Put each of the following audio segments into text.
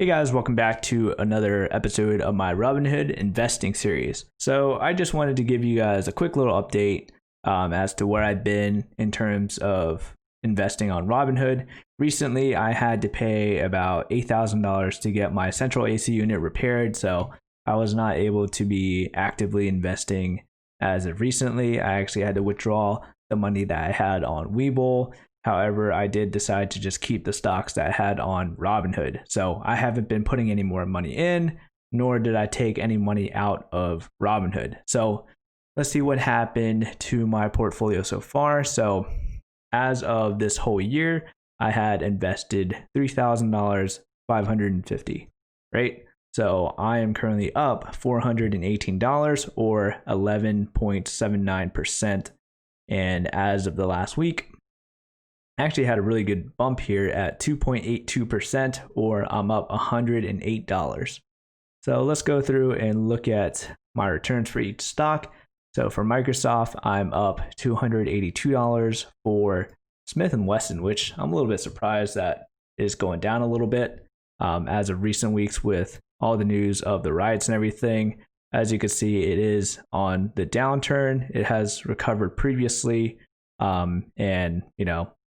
Hey guys, welcome back to another episode of my Robinhood investing series. So I just wanted to give you guys a quick little update as to where I've been in terms of investing on Robinhood. Recently, I had to pay about $8,000 to get my central AC unit repaired, so I was not able to be actively investing as of recently. I actually had to withdraw the money that I had on Webull. However, I did decide to just keep the stocks that I had on Robinhood. So I haven't been putting any more money in, nor did I take any money out of Robinhood. So let's see what happened to my portfolio so far. So as of this whole year, I had invested $3,000, 550, right? So I am currently up $418 or 11.79%. And as of the last week, actually had a really good bump here at 2.82%, or I'm up $108. So let's go through and look at my returns for each stock. So for Microsoft, I'm up $282. For Smith & Wesson, which I'm a little bit surprised that is going down a little bit as of recent weeks with all the news of the riots and everything. As you can see, it is on the downturn. It has recovered previously, and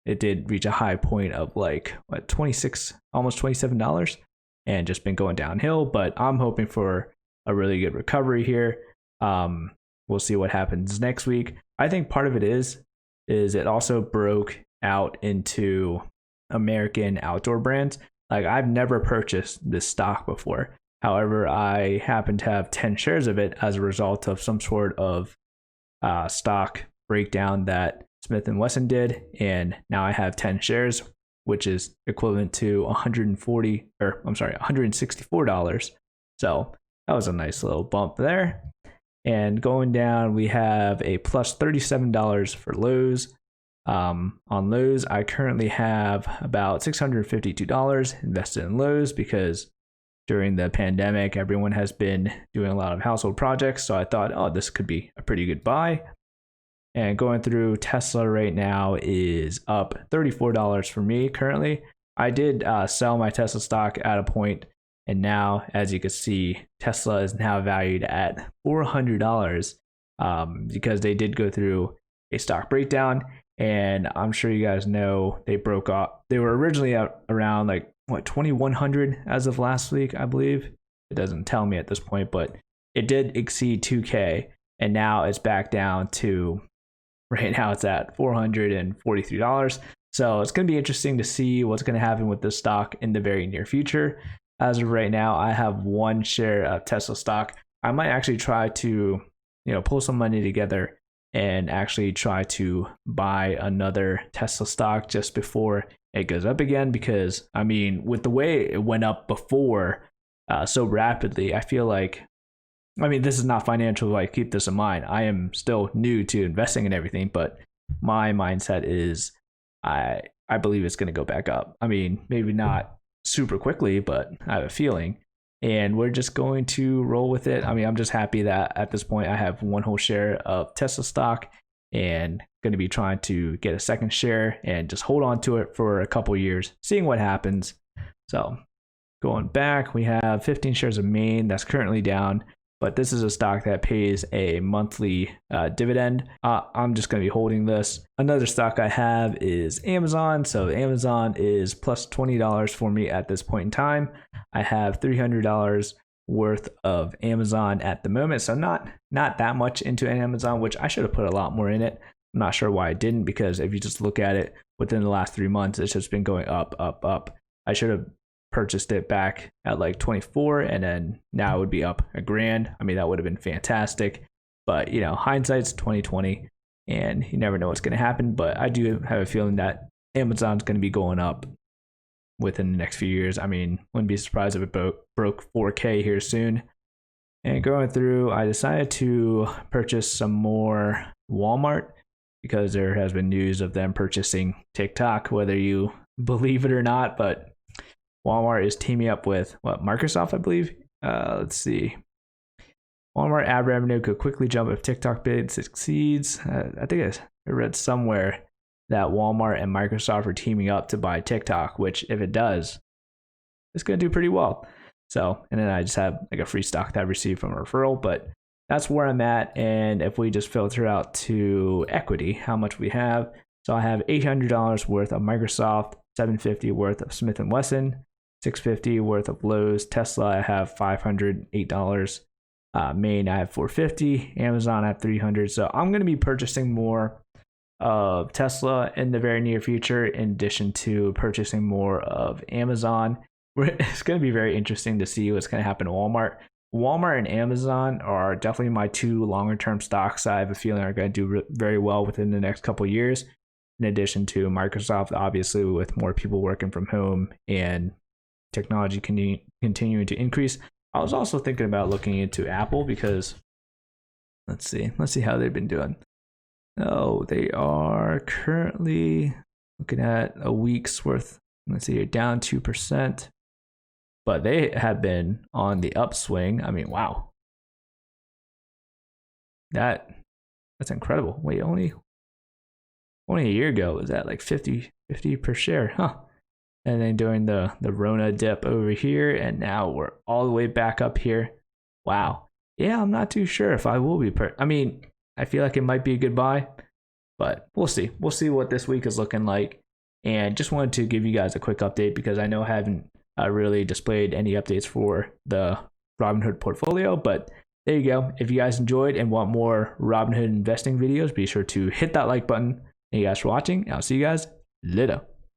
it did reach a high point of like $26, almost $27, and just been going downhill. But I'm hoping for a really good recovery here. We'll see what happens next week. I think part of it is it also broke out into American outdoor brands. Like, I've never purchased this stock before. However, I happen to have 10 shares of it as a result of some sort of stock breakdown that Smith & Wesson did, and now I have 10 shares, which is equivalent to $164. So that was a nice little bump there. And going down, we have a plus $37 for Lowe's. On Lowe's, I currently have about $652 invested in Lowe's because during the pandemic, everyone has been doing a lot of household projects. So I thought, oh, this could be a pretty good buy. And going through, Tesla right now is up $34 for me currently. I did sell my Tesla stock at a point, and now, as you can see, Tesla is now valued at $400 because they did go through a stock breakdown. And I'm sure you guys know they broke up. They were originally at around like 2,100 as of last week, I believe. It doesn't tell me at this point, but it did exceed 2K, and now it's back down to. Right now it's at $443. So it's going to be interesting to see what's going to happen with this stock in the very near future. As of right now, I have one share of Tesla stock. I might actually try to, pull some money together and actually try to buy another Tesla stock just before it goes up again. Because, I mean, with the way it went up before so rapidly, I feel like, this is not financial, like, keep this in mind. I am still new to investing and everything, but my mindset is I believe it's going to go back up. Maybe not super quickly, but I have a feeling. And we're just going to roll with it. I'm just happy that at this point I have one whole share of Tesla stock and going to be trying to get a second share and just hold on to it for a couple years, seeing what happens. So going back, we have 15 shares of Maine that's currently down. But this is a stock that pays a monthly dividend. I'm just going to be holding this. Another stock I have is Amazon. So Amazon is plus $20 for me at this point in time. I have $300 worth of Amazon at the moment. So not that much into Amazon, which I should have put a lot more in it. I'm not sure why I didn't, because if you just look at it within the last 3 months, it's just been going up, up, up. I should have purchased it back at like 24, and then now it would be up $1,000. That would have been fantastic, but hindsight's 2020, and you never know what's going to happen. But I do have a feeling that Amazon's going to be going up within the next few years. Wouldn't be surprised if it broke 4K here soon. And going through, I decided to purchase some more Walmart because there has been news of them purchasing TikTok, whether you believe it or not. But Walmart is teaming up with Microsoft, I believe. Let's see. Walmart ad revenue could quickly jump if TikTok bid succeeds. I think I read somewhere that Walmart and Microsoft are teaming up to buy TikTok, which if it does, it's going to do pretty well. So, and then I just have like a free stock that I received from a referral, but that's where I'm at. And if we just filter out to equity, how much we have. So I have $800 worth of Microsoft, $750 worth of Smith & Wesson, $650 worth of Lowe's, Tesla, I have $508. Maine, I have $450. Amazon, I have $300. So I'm going to be purchasing more of Tesla in the very near future, in addition to purchasing more of Amazon. It's going to be very interesting to see what's going to happen to Walmart. Walmart and Amazon are definitely my two longer term stocks I have a feeling are going to do very well within the next couple of years. In addition to Microsoft, obviously, with more people working from home and technology continuing to increase. I was also thinking about looking into Apple because let's see how they've been doing. Oh, they are currently looking at a week's worth. Let's see, down 2%. But they have been on the upswing. I mean, wow. That's incredible. Wait, only a year ago was that like 50 per share, huh? And then during the Rona dip over here, and now we're all the way back up here. Wow. Yeah, I'm not too sure if I will be. I mean, I feel like it might be a good buy, but we'll see. We'll see what this week is looking like. And just wanted to give you guys a quick update because I know I haven't really displayed any updates for the Robinhood portfolio, but there you go. If you guys enjoyed and want more Robinhood investing videos, be sure to hit that like button. Thank you guys for watching. I'll see you guys later.